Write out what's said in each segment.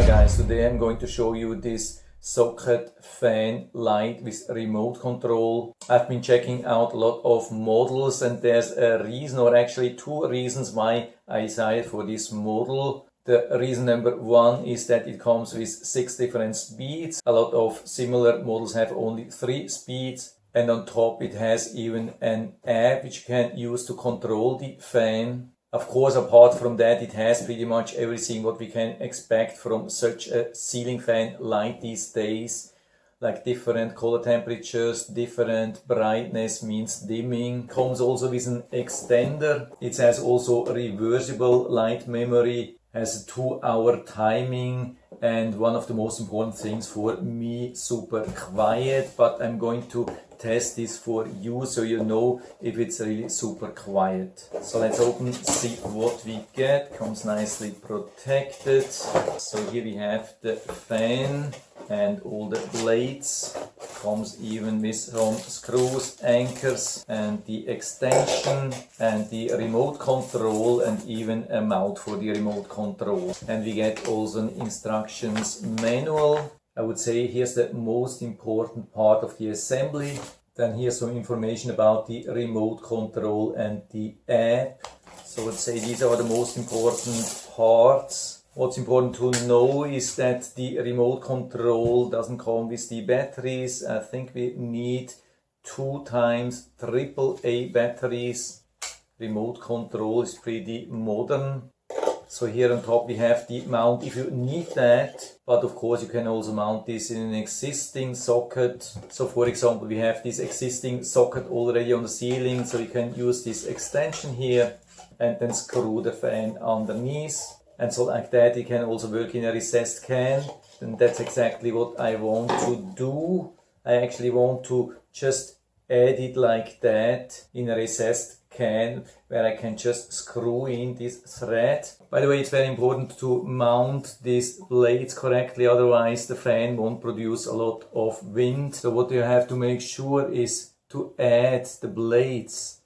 Hi guys, today I'm going to show you this socket fan light with remote control. I've been checking out a lot of models and there's a reason, or actually two reasons why I decided for this model. The reason number one is that it comes with 6 different speeds. A lot of similar models have only 3 speeds. And on top it has even an app which you can use to control the fan. Of course, apart from that, it has pretty much everything what we can expect from such a ceiling fan light these days. Like different color temperatures, different brightness means dimming. Comes also with an extender. It has also reversible light memory, has a 2-hour timing, and one of the most important things for me, super quiet. But I'm going to test this for you so you know if it's really super quiet. So let's open, see what we get. Comes nicely protected. So here we have the fan and all the blades. Comes even with some screws, anchors, and the extension and the remote control, and even a mount for the remote control. And we get also an instructions manual. I would say here's the most important part of the assembly. Then here's some information about the remote control and the app. So let's say these are the most important parts. What's important to know is that the remote control doesn't come with the batteries. I think we need 2 times AAA batteries. Remote control is pretty modern. So here on top we have the mount if you need that, but of course you can also mount this in an existing socket. So for example, we have this existing socket already on the ceiling, so you can use this extension here and then screw the fan underneath. And so like that you can also work in a recessed can, and that's exactly what I want to do. I actually want to just add it like that in a recessed can where I can just screw in this thread. By the way, it's very important to mount these blades correctly, otherwise the fan won't produce a lot of wind. So what you have to make sure is to add the blades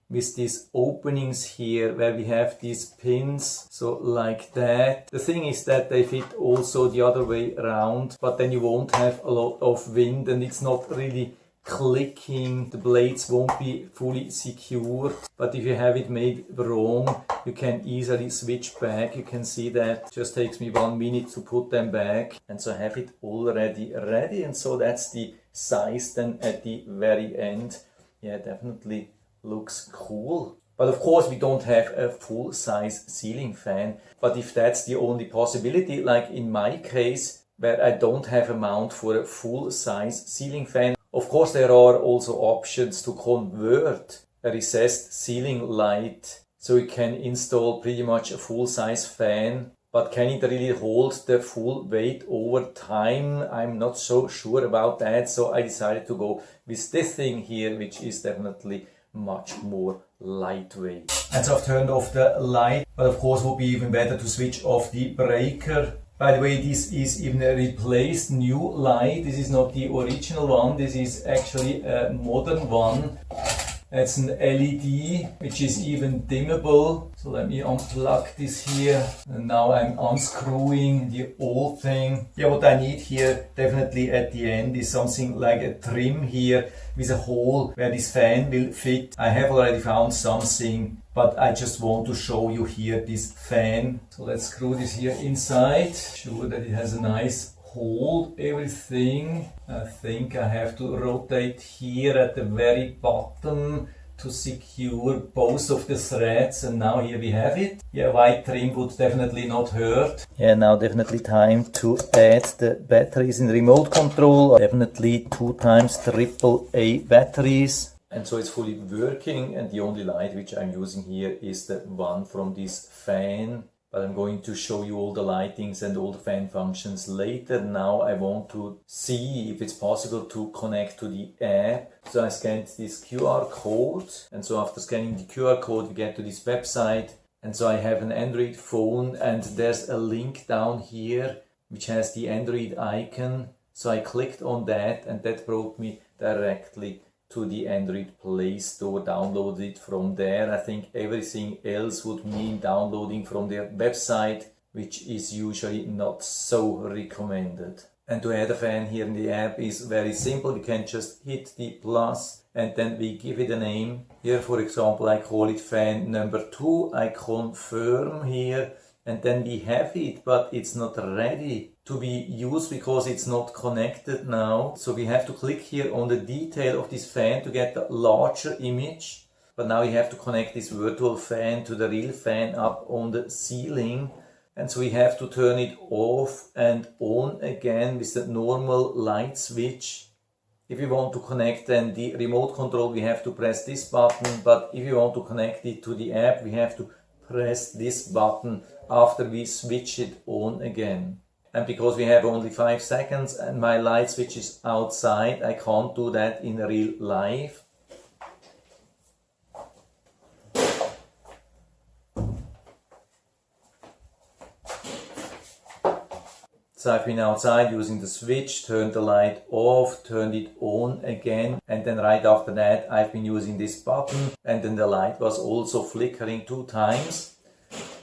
with these openings here where we have these pins, so like that. The thing is that they fit also the other way around, but then you won't have a lot of wind and it's not really clicking. The blades won't be fully secured, but if you have it made wrong, you can easily switch back. You can see that it just takes me 1 minute to put them back, and so I have it already ready. And so that's the size then at the very end. Yeah, definitely looks cool. But of course we don't have a full-size ceiling fan, but if that's the only possibility, like in my case where I don't have a mount for a full-size ceiling fan, of course there are also options to convert a recessed ceiling light so you can install pretty much a full-size fan. But can it really hold the full weight over time? I'm not so sure about that, so I decided to go with this thing here, which is definitely much more lightweight. And so I've turned off the light, but of course it would be even better to switch off the breaker. By the way, this is even a replaced new light. This is not the original one. This is actually a modern one. It's an LED, which is even dimmable. So let me unplug this here. And now I'm unscrewing the old thing. Yeah, what I need here definitely at the end is something like a trim here with a hole where this fan will fit. I have already found something, but I just want to show you here this fan. So let's screw this here inside. Sure that it has a nice hold, everything. I think I have to rotate here at the very bottom to secure both of the threads, and now here we have it. Yeah, white trim would definitely not hurt. Yeah, now definitely time to add the batteries in the remote control. Definitely 2 times AAA batteries. And so it's fully working, and the only light which I'm using here is the one from this fan. But I'm going to show you all the lightings and all the fan functions later. Now I want to see if it's possible to connect to the app. So I scanned this QR code, and so after scanning the QR code we get to this website. And so I have an Android phone, and there's a link down here which has the Android icon. So I clicked on that, and that brought me directly to the Android Play Store, download it from there. I think everything else would mean downloading from their website. which is usually not so recommended. And to add a fan here in the app is very simple. We can just hit the plus and then we give it a name. Here, for example, I call it fan number 2. I confirm here and then we have it, but it's not ready to be used because it's not connected now. So we have to click here on the detail of this fan to get the larger image. But now we have to connect this virtual fan to the real fan up on the ceiling. And so we have to turn it off and on again with the normal light switch. If we want to connect then the remote control, we have to press this button. But if you want to connect it to the app, we have to press this button after we switch it on again. And because we have only 5 seconds and my light switch is outside, I can't do that in real life. So I've been outside using the switch, turned the light off, turned it on again, and then right after that I've been using this button and then the light was also flickering 2 times.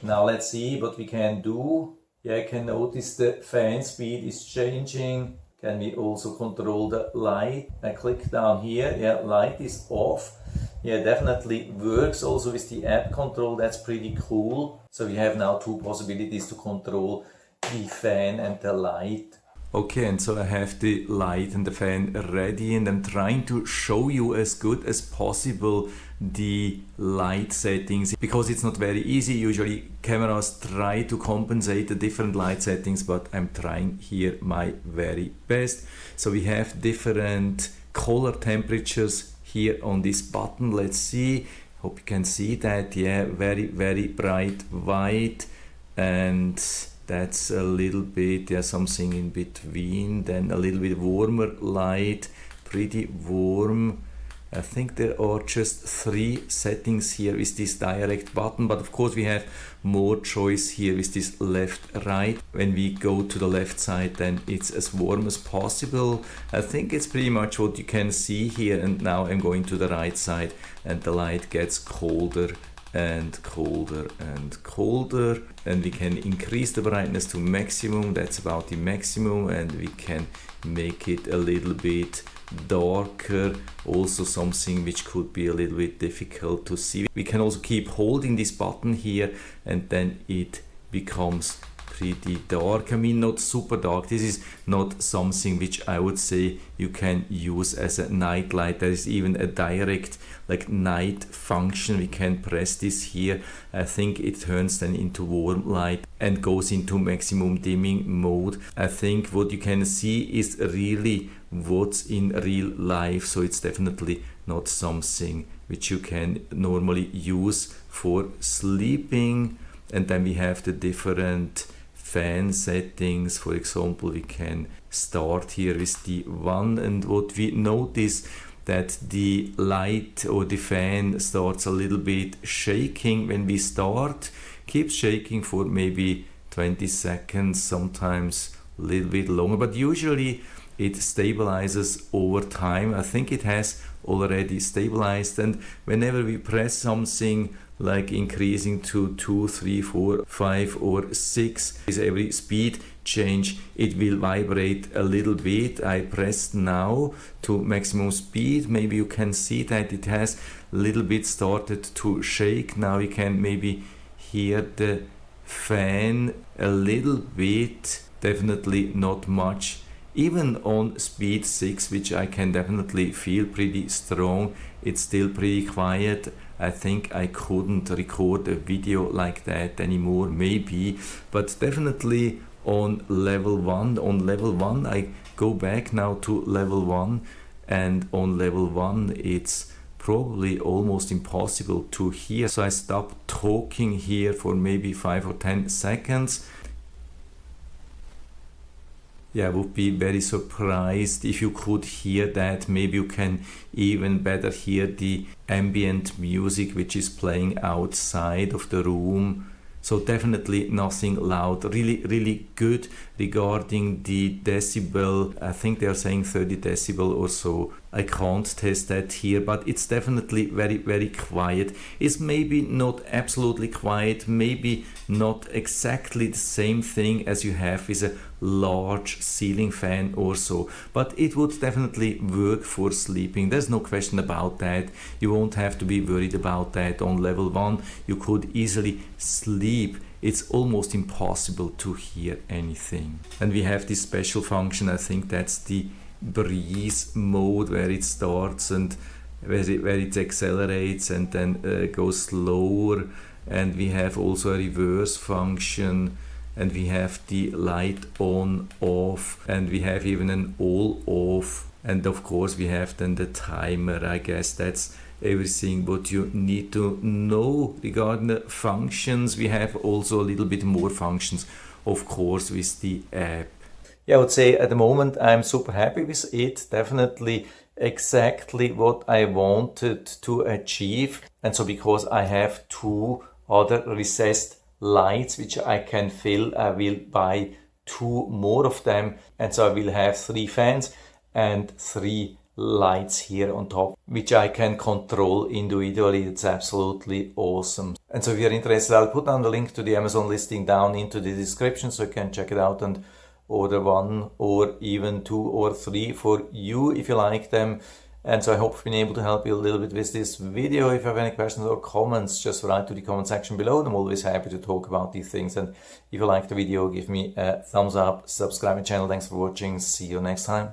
Now let's see what we can do. Yeah, I can notice the fan speed is changing. Can we also control the light? I click down here, yeah, light is off. Yeah, definitely works also with the app control, that's pretty cool. So we have now 2 possibilities to control the fan and the light. Okay, and so I have the light and the fan ready and I'm trying to show you as good as possible the light settings because it's not very easy. Usually cameras try to compensate the different light settings, but I'm trying here my very best. So we have different color temperatures here on this button. Let's see, hope you can see that. Yeah, very bright white, and that's a little bit, yeah, something in between. Then a little bit warmer light, pretty warm. I think there are just 3 settings here with this direct button, but of course we have more choice here with this left right. When we go to the left side, then it's as warm as possible. I think it's pretty much what you can see here, and now I'm going to the right side and the light gets colder and colder and colder, and we can increase the brightness to maximum. That's about the maximum, and we can make it a little bit darker, also something which could be a little bit difficult to see. We can also keep holding this button here and then it becomes pretty dark. I mean, not super dark. This is not something which I would say you can use as a night light. There is even a direct like night function. We can press this here. I think it turns then into warm light and goes into maximum dimming mode. I think what you can see is really what's in real life, so it's definitely not something which you can normally use for sleeping. And then we have the different fan settings. For example, we can start here with the 1, and what we notice that the light or the fan starts a little bit shaking when we start, keeps shaking for maybe 20 seconds, sometimes a little bit longer, but usually it stabilizes over time. I think it has already stabilized, and whenever we press something like increasing to 2, 3, 4, 5 or 6, with every speed change it will vibrate a little bit. I pressed now to maximum speed. Maybe you can see that it has a little bit started to shake. Now you can maybe hear the fan a little bit, definitely not much. Even on speed 6, which I can definitely feel pretty strong, it's still pretty quiet. I think I couldn't record a video like that anymore, maybe, but definitely on level 1. On level 1, I go back now to level 1, and on level 1 it's probably almost impossible to hear. So I stop talking here for maybe 5 or 10 seconds. Yeah, I would be very surprised if you could hear that. Maybe you can even better hear the ambient music which is playing outside of the room. So definitely nothing loud. Really good regarding the decibel. I think they are saying 30 decibel or so. I can't test that here, but it's definitely very, very quiet. It's maybe not absolutely quiet, maybe not exactly the same thing as you have with a large ceiling fan or so, but it would definitely work for sleeping. There's no question about that. You won't have to be worried about that. On level 1 you could easily sleep. It's almost impossible to hear anything. And we have this special function, I think that's the breeze mode, where it starts and where it accelerates and then goes slower. And we have also a reverse function, and we have the light on off, and we have even an all off, and of course we have then the timer. I guess that's everything what you need to know regarding the functions. We have also a little bit more functions, of course, with the app. Yeah, I would say at the moment I'm super happy with it. Definitely exactly what I wanted to achieve. And so because I have 2 other recessed lights which I can fill, I will buy 2 more of them. And so I will have 3 fans and 3 lights here on top, which I can control individually. It's absolutely awesome. And so if you're interested, I'll put down the link to the Amazon listing down into the description so you can check it out and order 1 or even 2 or 3 for you if you like them. And so I hope I've been able to help you a little bit with this video. If you have any questions or comments, just write to the comment section below. I'm always happy to talk about these things. And if you like the video, give me a thumbs up, subscribe my channel. Thanks for watching. See you next time.